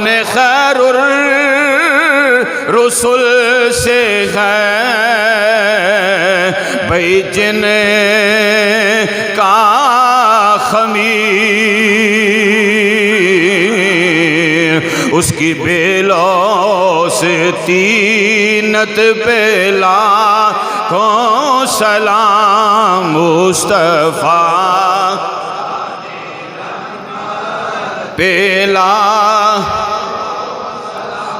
कौन खैरुर रसूल से है भाई जिन का खमीर उसकी बेलों से तीनत पेला को सलाम मुस्तफ़ा पेला।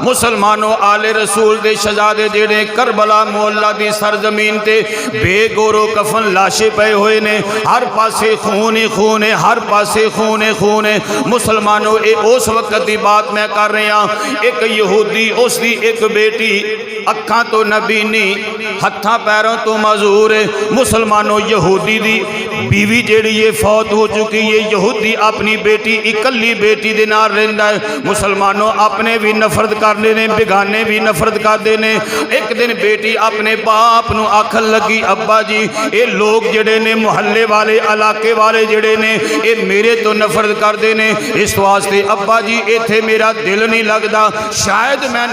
मुसलमानों आले रसूल दे शहजादे जेड़े करबला मोहल्ला दी सरजमीन ते बेगोरो कफन लाशे पे हुए ने, हर पासे खून ही खून है, हर पासे खून है खून है। मुसलमानों ये उस वक्त की बात मैं कर रहा, एक यहूदी उसकी एक बेटी अखा तो नबीनी हत्था पैरों तो मजूर है। मुसलमानों यहूदी दी बीवी जेड़ी ये फौत हो चुकी है, यहूदी अपनी बेटी इकली बेटी दे नाल रहिंदा है। मुसलमानों अपने भी नफरत करते ने, बेगाने भी नफरत करते ने। एक दिन बेटी अपने बाप नूं आखन लगी, अब्बा जी ये लोग जेड़े ने मुहल्ले वाले इलाके वाले जेड़े ने ये मेरे तो नफरत करते ने, इस वास्ते अब्बा जी इत्थे मेरा दिल नहीं लगता, शायद मैं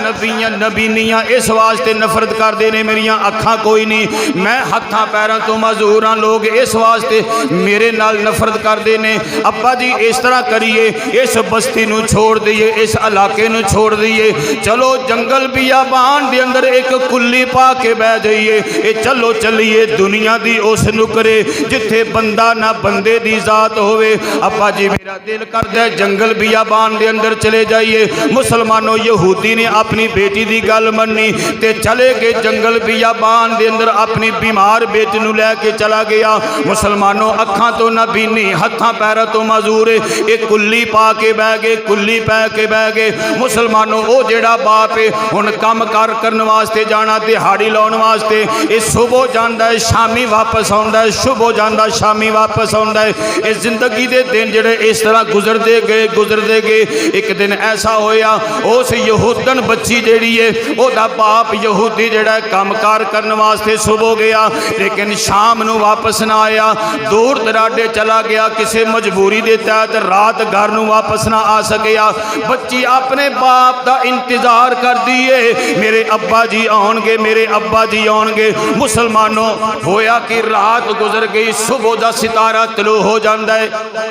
नबी नहीं हाँ इस वास्ते नफरत करते ने, मेरिया अखा कोई नहीं, मैं हत्थां पैरों तो मजूर हाँ, लोग इस वास्ते मेरे नाल नफरत करते ने। अब्बा जी इस तरह करिए, इस बस्ती नूं छोड़ दईए, इस इलाके नूं छोड़ दईए, चलो जंगल बियाबान दे अंदर एक कुल्ली पा के बह जाइए, ये चलो चलिए दुनिया दी उस नुकरे जिथे बंदा ना बंदे दी जात होवे। अब्बा जी मेरा दिल करदा है जंगल बियाबान दे अंदर चले जाइए। मुसलमानों यहूदी ने अपनी बेटी दी गल मन्नी ते चले गए जंगल बियाबान दे अंदर, अपनी बीमार बेटी नूं लैके चला गया। मुसलमानों अखां तो ना बीनी हत्थां पैरों तो मजूर एक कुल्ली पा के बह गए, कुल्ली पै के बह गए। मुसलमानों वो जेड़ा बाप है हुण काम कार करने वास्ते जाना, दिहाड़ी लाने वास्ते, ये सुबह जाता है शामी वापस आता है, सुबह जाता शामी वापस आता है। इस जिंदगी के दिन जेड़े इस तरह गुजरते गए गुजरते गए। एक दिन ऐसा होया उस यहूदन बच्ची जेड़ी है ओदा बाप यहूदी जेड़ा काम कार करने वास्ते सुबह गया, लेकिन शाम नूं वापस ना आया, दूर दराडे चला गया, किसी मजबूरी के तहत रात घर नूं वापस ना आ सकिया। बच्ची अपने बाप का इंतजार कर दिए, मेरे अब्बा जी आउणगे, मेरे अब्बा जी आउणगे। मुसलमानों होया कि रात गुजर गई, सुबह का सितारा तलू हो जाता है।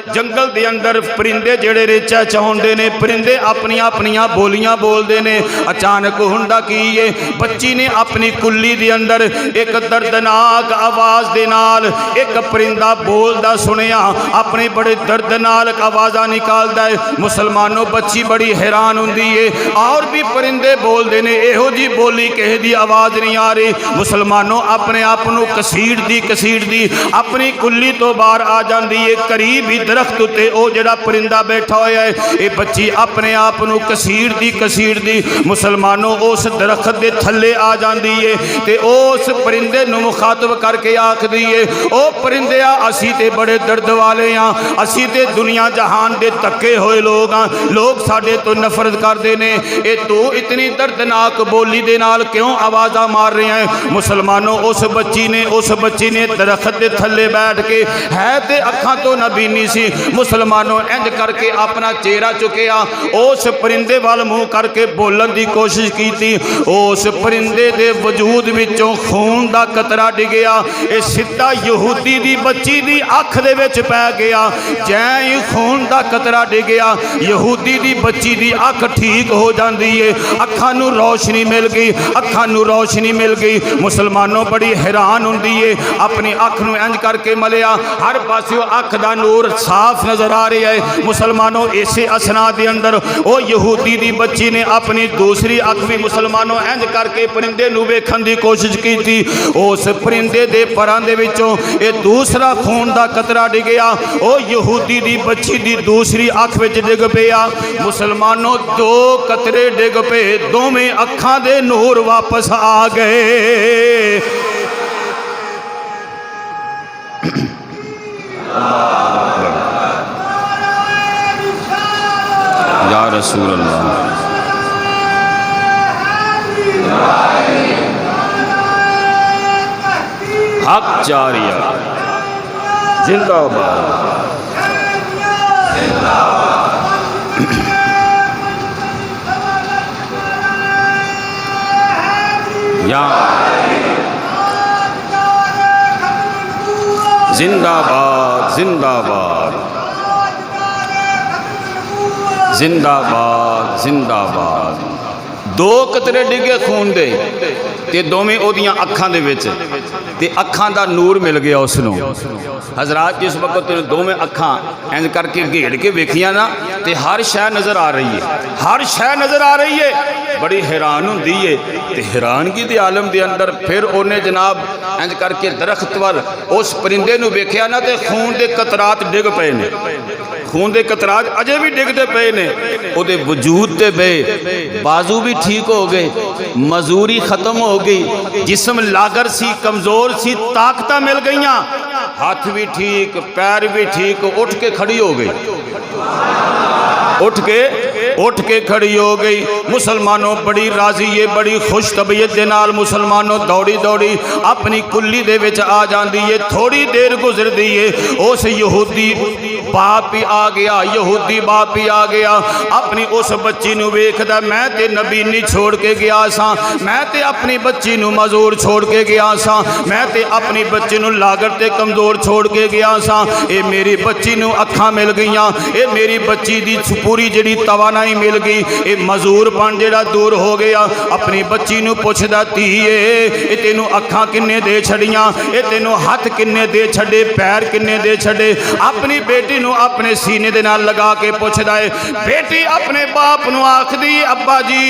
जंगल के अंदर परिंदे जेड़े रेचा चाहुंदे ने, परिंदे अपनिया अपनिया बोलियां बोलते ने। अचानक हुंदा की है, बच्ची ने अपनी कुल्ली के अंदर एक दर्दनाक आवाज दे नाल एक परिंदा बोलदा सुनिया, अपने बड़े दर्दनाक आवाज़ा निकालता है। मुसलमानों बच्ची बड़ी हैरान हुंदी है, और भी परिंदे बोलते ने, इहो जी बोली किसी की आवाज़ नहीं आ रही। मुसलमानों अपने आप को कसीड़ दी अपनी कुल्ली तो बाहर आ जाती है। करीब ही दरख्त उत्ते वो जेड़ा परिंदा बैठा होया है, ये बच्ची अपने आप को कसीड़ दी मुसलमानों उस दरख्त के थले आ जाती है ते उस परिंदे नूं मुखातब करके आखदी है, ओ परिंदिया असी ते बड़े दर्द वाले हाँ, असी ते दुनिया जहान दे तके हुए लोग हाँ, लोग साडे तो नफरत करते ने, ये तू इतनी दर्दनाक बोली दे नाल क्यों आवाज़ा मार रहे हैं। मुसलमानों उस बच्ची ने दरख्त के थले बैठ के है ते अखां तो नबीनी सी। मुसलमानों इंज करके अपना चेहरा चुकिया, उस परिंदे वाल मुँह करके बोलन की कोशिश की थी। उस परिंदे के वजूद विचों खून का कतरा डिगया, ये सीधा यहूदी की बच्ची की अख दे विच पै गया। जै ही खून का कतरा डिगया, यहूदी की बच्ची की अख ठीक हो जाती है, अखां नूं रोशनी मिल गई, अखां नूं रोशनी मिल गई। मुसलमानों बड़ी हैरान हुंदी है, अपनी अख नूं इंज करके मलिया, हर पासों अख का नूर साफ नजर आ रहा है। मुसलमानों इसे असना के अंदर वो यहूदी की बच्ची ने अपनी दूसरी अख भी मुसलमानों इंज करके परिंदे नूं वेखण की कोशिश की थी। उस परिंदे दे परां दे विचों ये दूसरा खून का कतरा डिगया, वो यहूदी की बच्ची की दूसरी अख विच डिग पिया। मुसलमानों दो कतरे डिग पे, दोवें अखां दे नूर वापस आ गए। या रसूल अल्लाह, हक जारिया जिंदाबाद। या जिंदाबाद जिंदाबाद जिंदाबाद जिंदाबाद। दो कतरे डिगे खून दे ते दोवें ओदियां अखां दे विच ते अखां दा नूर मिल गया उसनूं। हजरात जिस वक्त दोवें अखां इंज करके घेड़ के वेखियां ना ते हर शै नज़र आ रही है, हर शै नज़र आ रही है, बड़ी हैरान हुंदी है। ते हैरानगी दे आलम दे अंदर फिर उन्हें जनाब इंज करके दरख्त वल उस परिंदे नूं वेखिया ना ते खून दे कतरात डिग पए ने, खून दे कतरात अजे भी डिगदे पे ने। उहदे वजूद ते पे बाजू भी ठीक हो गए, मजूरी खत्म हो गई, जिस्म लागर सी, कमजोर सी, ताकत मिल गईयां, हाथ भी ठीक, पैर भी ठीक, उठ के खड़ी हो गई, उठ के खड़ी हो गई। मुसलमानों बड़ी राजी है, बड़ी खुश तबीयत के नाल मुसलमानों दौड़ी दौड़ी अपनी कुल्ली दे विच आ जाती है। थोड़ी देर गुजरती है, उस यहूदी बाप ही आ गया, यहूदी बाप ही आ गया, अपनी उस बच्ची नूं वेखदा, मैं ते नबी नहीं छोड़ के गया सा, मैं ते अपनी बच्ची नूं मजूर छोड़ के गया सा, मैं ते अपनी बच्ची नूं लागर ते कमजोर छोड़ के गया सा, ये मेरी बच्ची नूं अखां मिल गईयां, ये मेरी बच्ची दी पूरी जिहड़ी तवानाई मिल गई, ये मजूरपन जिहड़ा दूर हो गया। अपनी बच्ची नूं पुछदा, धीए ये तैनूं अखां किन्ने दे छड़ियां, ये तैनूं हथ किन्ने दे छड़े, पैर किन्ने दे छड़े। अपनी बेटी नूं अपने सीने दे नाल लगा के पुछदा है। बेटी अपने बाप नूं आखदी, अब्बा जी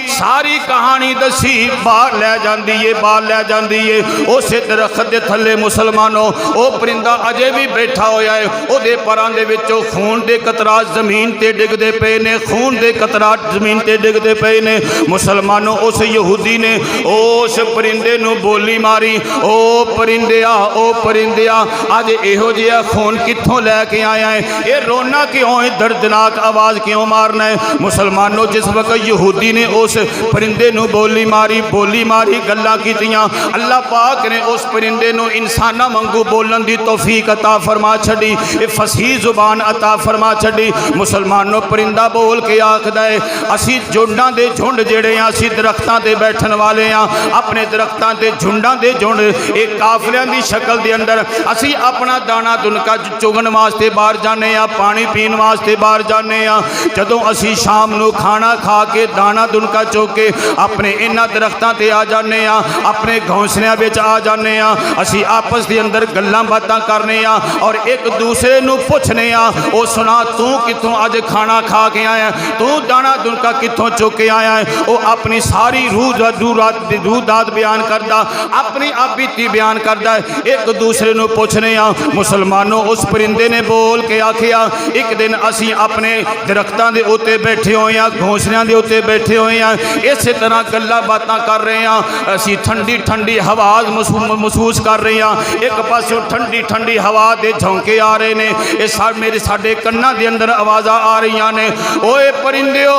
सारी कहानी दसी, बाहर लै जांदी है, बाहर लै जांदी है। उस दरख्त दे थल्ले मुसलमानों वो परिंदा अजे भी बैठा होया है, उहदे परां दे विचों खून दे कतरात जमीन ते डिगदे पे ने, खून दे कतरात जमीन ते डिगदे पे ने। मुसलमानों उस यहूदी ने उस परिंदे नूं बोली मारी, ओ परिंदिया, ओ परिंदिया, अज इहो जिहा खून कित्थों लैके आया है, ये रोना क्यों है, दर्दनाक आवाज़ क्यों मारना है। मुसलमानों जिस वक्त यहूदी ने उस परिंदे नूं बोली मारी गल्लां कीतियां, अल्लाह पाक ने उस परिंदे नूं इंसाना वांगू बोलन दी तौफीक अता फरमा छड़ी, ये फसीह जुबान अता फरमा छड़ी। मुसलमानों परिंदा बोल के आखदा है, असी झुंडां दे झुंड जेड़े आ, असी दरख्तां ते बैठन वाले आ, अपने दरख्तां ते झुंडां दे झुंड, एक काफलियां दी शक्ल दे अंदर असी अपना दाना दुनका चुगन वास्ते बाहर जाने आ, पानी पीन वास्ते बाहर जाने आ। जदों असी शाम नूं खाना खा के दाना दुनका चुग के अपने इन्हां दरख्तां ते आ जाने आ, अपने घोंसलियां विच आ जाने आ, असी आपस दे अंदर गल्लां बातां करने आ और एक दूसरे नूं पुछने आ, ओ सुना तू कित्थों अज खाना खा के आया, तू दाना दुनका कित्थों चुक के आया है। वो अपनी सारी रूह दात बयान करदा, अपनी आप बीती बयान करदा है, एक दूसरे नूं पुछने आ। मुसलमानों उस परिंदे ने बोल के आखिया, एक दिन असी अपने दरख्तां दे उत्ते बैठे होए आ, घोंसलियां दे उत्ते बैठे होए आ, इस तरह गल्लां बातां कर रहे हैं, असी ठंडी ठंडी हवा महसूस कर रहे हैं। एक पासों ठंडी ठंडी हवा दे झोंके आ रहे ने, ये मेरे साडे कन्नां दे अंदर आवाज़ां आ रही ने। ओए परिंदिओ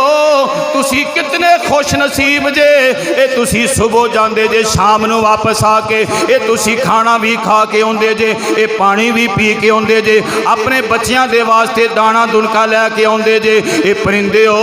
तुसी कितने खुश नसीब जे, ये तुसी सुबह जांदे जे, शाम नूं वापस आके ये तुसी खाना भी खा के आउंदे जे, ये पानी भी पी के आउंदे जे, अपने बच्चियां दे वास्ते दाना दुनका लैके आउंदे जे। ये परिंदिओ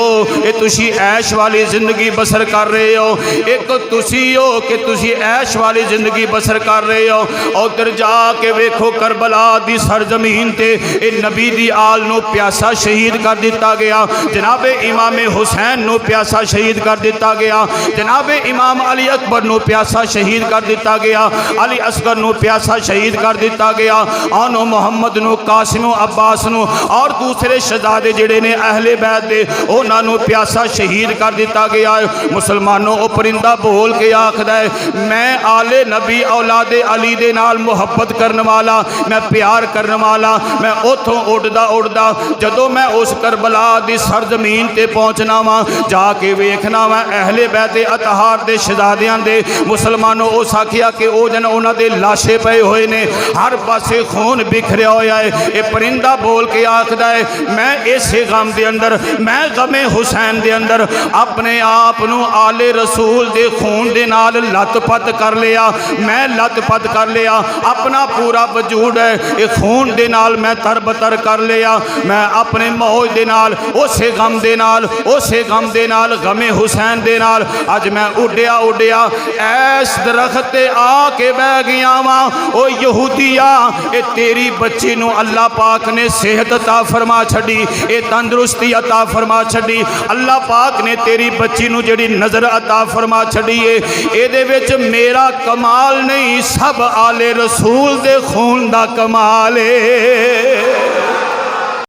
ये तुसी ऐश वाली जिंदगी बसर कर रहे हो, एक तुसी हो कि तुसी ऐश वाली जिंदगी बसर कर रहे हो। उधर जाके वेखो करबला दी सरजमीन ते ये नबी दी आल नूं प्यासा शहीद कर दिता गया, जनाबे इमाम हुसैन नूं प्यासा शहीद कर दिता गया, जनाबे इमाम अली अकबर नूं प्यासा शहीद कर दिता गया, अली असगर नूं प्यासा शहीद कर दिता गया, आनो मुहम्मद नूं, कासिम अब्बास नूं और दूसरे शहजादे जिहड़े ने अहले बैत दे उन्हां नूं प्यासा शहीद कर दिता गया है। मुसलमानों वो परिंदा बोल के आखदा है, मैं आले नबी औलादे अली दे नाल मुहब्बत करने वाला, मैं प्यार करने वाला, मैं उथों उड़दा उड़दा जदों मैं उस करबला दी सरजमीन ते पहुँचना वा, जाके वेखना वा अहले बैत अतहार दे शहजादियां दे। मुसलमानों उस आखिया कि ओ जन उन्हां दे लाशे पए होए ने, हर पासे खून बिखरिया होया है। ये परिंदा बोल के आखदा है, मैं इसे गम दे अंदर, मैं गमे हुसैन दे अंदर अपने आप नूं आले रसूल दे खून दे नाल लतपत कर लिया, मैं लतपत कर लिया, अपना पूरा वजूद है ये खून दे नाल मैं तरबतर कर लिया। मैं अपने मौज दे नाल, उसे गम दे नाल, उसे गम दे नाल गमे हुसैन दे नाल अज मैं उड्डिया उड्डिया ऐस दरख्त ते आके बह गया वा। ओ यहूदिया ए तेरी बच्ची नू अल्लाह पाक ने सेहत अता फरमा छड़ी, ए तंदुरुस्ती अता फरमा छड़ी। अल्लाह पाक ने तेरी बच्ची नू जिहड़ी नज़र अता फरमा छड़ी है, इहदे विच मेरा कमाल नहीं, सब आले रसूल दे खून दा कमाल है।